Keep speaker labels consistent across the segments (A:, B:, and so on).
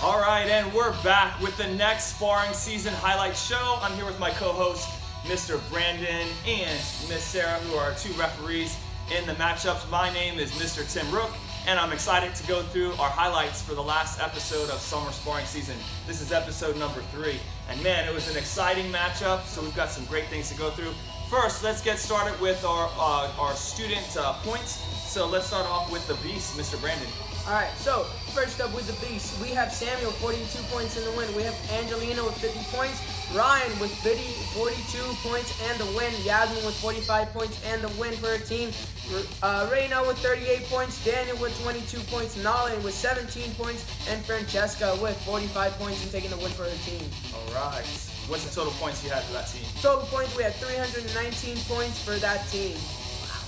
A: All right, and we're back with the next sparring season highlight show. I'm here with my co-hosts, Mr. Brandon and Miss Sarah, who are our two referees in the matchups. My name is Mr. Tim Rook, and I'm excited to go through our highlights for the last episode of summer sparring season. This is episode number 3, and man, it was an exciting matchup, so we've got some great things to go through. First, let's get started with our student points. So let's start off with the Beast, Mr. Brandon.
B: Alright, so first up with the Beast, we have Samuel, 42 points in the win. We have Angelina with 50 points. Ryan with 42 points and the win. Yasmin with 45 points and the win for her team. Reina with 38 points. Daniel with 22 points. Nala with 17 points. And Francesca with 45 points and taking the win for her team.
A: Alright. What's the total points you had for that team?
B: Total points, we had 319 points for that team.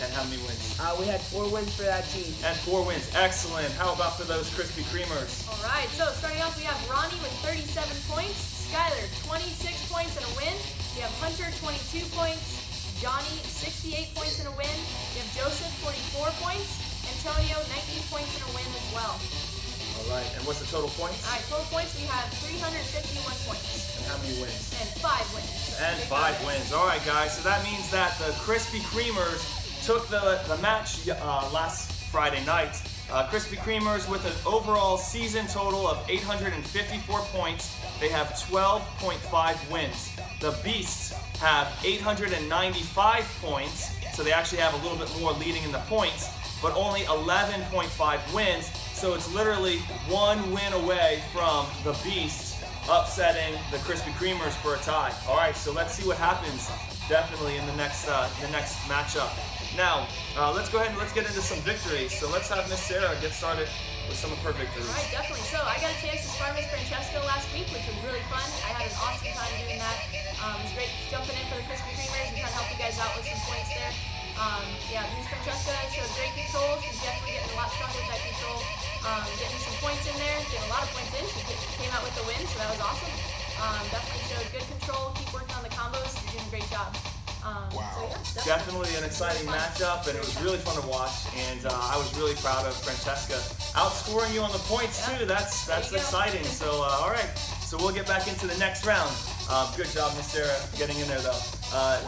A: And how many wins?
B: We had 4 wins for that team.
A: And 4 wins. Excellent. How about for those Krispy Kremers?
C: All right, so starting off, we have Ronnie with 37 points, Skylar 26 points and a win. We have Hunter 22 points, Johnny 68 points and a win. We have Joseph 44 points, Antonio 19 points and a win as well.
A: All right, and what's the total points?
C: All right, total points, we have 351 points.
A: And how many wins?
C: And 5 wins.
A: And 5 wins. All right, guys, so that means that the Krispy Kremers took the match last Friday night. Krispy Kremers with an overall season total of 854 points. They have 12.5 wins. The Beasts have 895 points, so they actually have a little bit more leading in the points, but only 11.5 wins. So it's literally 1 win away from the Beasts upsetting the Krispy Kremers for a tie. All right, so let's see what happens definitely in the next matchup. Now, let's go ahead and let's get into some victories. So let's have Miss Sarah get started with some of her victories.
C: All right, definitely. So I got a chance to spar Miss Francesca last week, which was really fun. I had an awesome time doing that. It was great jumping in for the Krispy Kremers and trying to help you guys out with some points there. Miss Francesca showed great control. She's definitely getting a lot stronger with that control. Getting some points in there, getting a lot of points in. She came out with the win, so that was awesome. Definitely showed good control. Keep working on the combos. You're doing a great job.
A: Wow. So yeah, definitely an exciting matchup, and it was really fun to watch, and I was really proud of Francesca outscoring you on the points too. That's exciting. So all right, so we'll get back into the next round. Good job, Miss Sarah, getting in there though.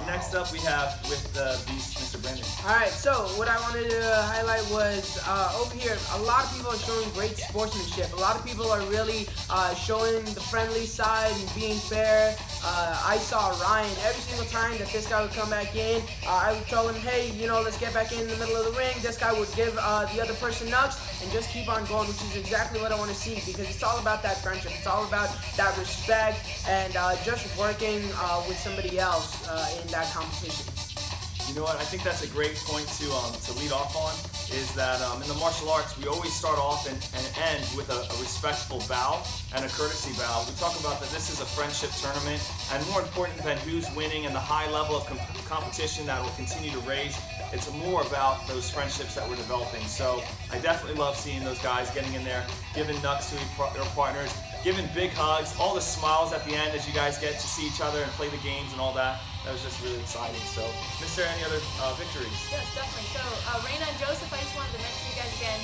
A: Next up we have with the Beast, Mr. Brandon.
B: Alright, so what I wanted to highlight was over here, a lot of people are showing great sportsmanship. A lot of people are really showing the friendly side and being fair. I saw Ryan, every single time that this guy would come back in, I would tell him, hey, let's get back in the middle of the ring. This guy would give the other person nugs and just keep on going, which is exactly what I want to see, because it's all about that friendship. It's all about that respect and just working with somebody else in that competition.
A: You know what? I think that's a great point to lead off on, is that in the martial arts, we always start off and end with a respectful bow and a courtesy bow. We talk about that this is a friendship tournament, and more important than who's winning and the high level of competition that will continue to raise, it's more about those friendships that we're developing. So I definitely love seeing those guys getting in there, giving nuts to their partners, giving big hugs, all the smiles at the end as you guys get to see each other and play the games and all that. That was just really exciting. So, Miss Sarah, any other victories?
C: Yes, definitely. So, Reina and Joseph, I just wanted to mention you guys again.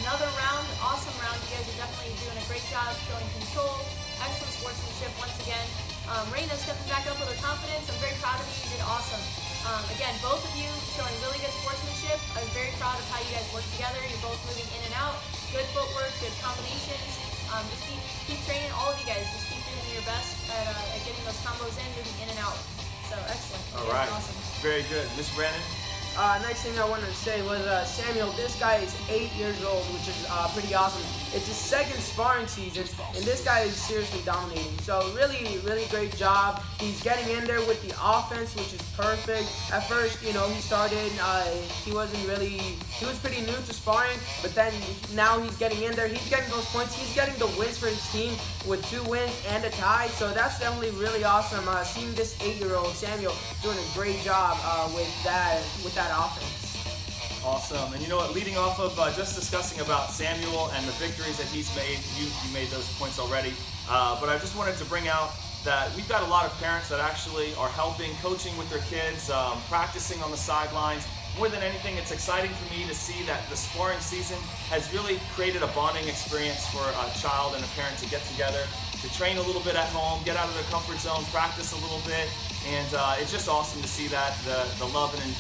C: Another round, awesome round. You guys are definitely doing a great job showing control, excellent sportsmanship once again. Reina stepping back up with her confidence. I'm very proud of you. You did awesome. Again, both of you showing really good sportsmanship. I was very proud of how you guys work together. You're both moving in and out. Good footwork, good combinations. Just keep training, all of you guys. Just keep doing your best at getting those combos in, moving in and out. So excellent.
A: All right.
C: Awesome.
A: Very good. Miss Brandon?
B: Next thing I wanted to say was Samuel. This guy is 8 years old, which is pretty awesome. It's his second sparring season, and this guy is seriously dominating. So really, really great job. He's getting in there with the offense, which is perfect. At first, he started, he was pretty new to sparring, but then now he's getting in there. He's getting those points. He's getting the wins for his team with 2 wins and a tie. So that's definitely really awesome. Seeing this 8-year-old Samuel doing a great job with that offense.
A: Awesome. And you know what, leading off of just discussing about Samuel and the victories that he's made, you made those points already, but I just wanted to bring out that we've got a lot of parents that actually are helping, coaching with their kids, practicing on the sidelines, more than anything, it's exciting for me to see that the sparring season has really created a bonding experience for a child and a parent to get together, to train a little bit at home, get out of their comfort zone, practice a little bit, and it's just awesome to see that, the love and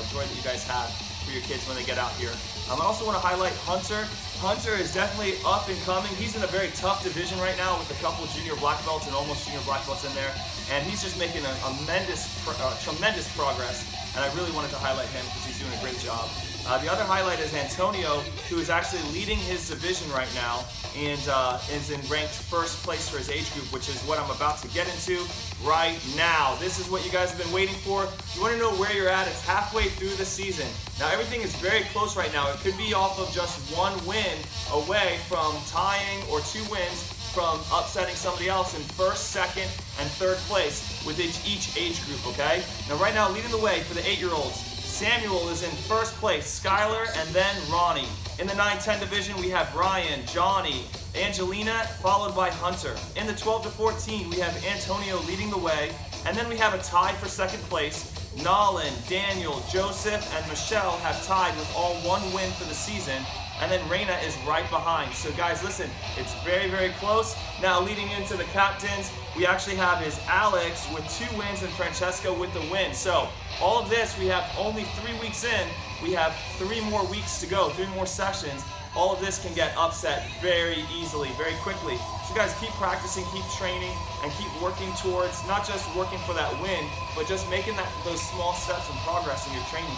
A: joy that you guys have for your kids when they get out here. I also want to highlight Hunter. Hunter is definitely up and coming. He's in a very tough division right now with a couple junior black belts and almost junior black belts in there, and he's just making a tremendous progress, and I really wanted to highlight him because he's doing a great job. The other highlight is Antonio, who is actually leading his division right now and is in ranked first place for his age group, which is what I'm about to get into right now. This is what you guys have been waiting for. You want to know where you're at? It's halfway through the season. Now everything is very close right now. It could be off of just one win away from tying or 2 wins from upsetting somebody else in first, second, and third place with each age group, okay? Now right now, leading the way for the 8-year-olds, Samuel is in first place, Skylar, and then Ronnie. In the 9-10 division, we have Ryan, Johnny, Angelina, followed by Hunter. In the 12 to 14, we have Antonio leading the way, and then we have a tie for second place. Nolan, Daniel, Joseph, and Michelle have tied with all 1 win for the season, and then Reina is right behind. So guys, listen, it's very, very close. Now leading into the captains, we actually have is Alex with 2 wins and Francesca with the win. So all of this, we have only 3 weeks in. We have 3 more weeks to go, 3 more sessions. All of this can get upset very easily, very quickly. So guys, keep practicing, keep training, and keep working towards not just working for that win, but just making those small steps and progress in your training.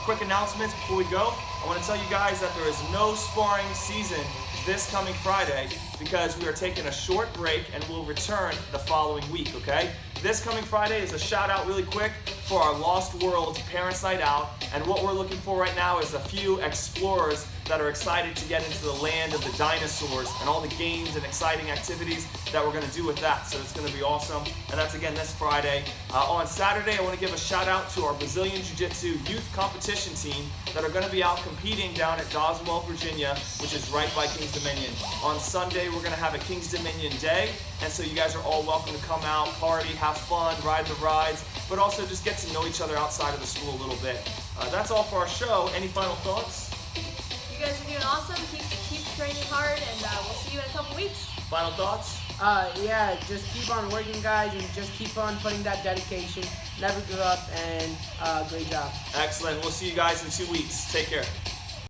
A: Quick announcements before we go. I want to tell you guys that there is no sparring season this coming Friday because we are taking a short break and we'll return the following week, okay? This coming Friday is a shout out really quick for our Lost World Parents Night Out, and what we're looking for right now is a few explorers that are excited to get into the land of the dinosaurs and all the games and exciting activities that we're going to do with that. So it's going to be awesome, and that's again this Friday. On Saturday, I want to give a shout out to our Brazilian Jiu-Jitsu youth competition team that are going to be out competing down at Doswell, Virginia, which is right by King's Dominion. On Sunday, we're going to have a King's Dominion day, and so you guys are all welcome to come out, party, have fun, ride the rides, but also just get to know each other outside of the school a little bit. That's all for our show. Any final thoughts?
C: You guys are doing awesome. Keep training hard, and we'll see you in a couple weeks.
A: Final thoughts?
B: Yeah, just keep on working, guys, and just keep on putting that dedication. Never give up, and great job.
A: Excellent. We'll see you guys in 2 weeks. Take care.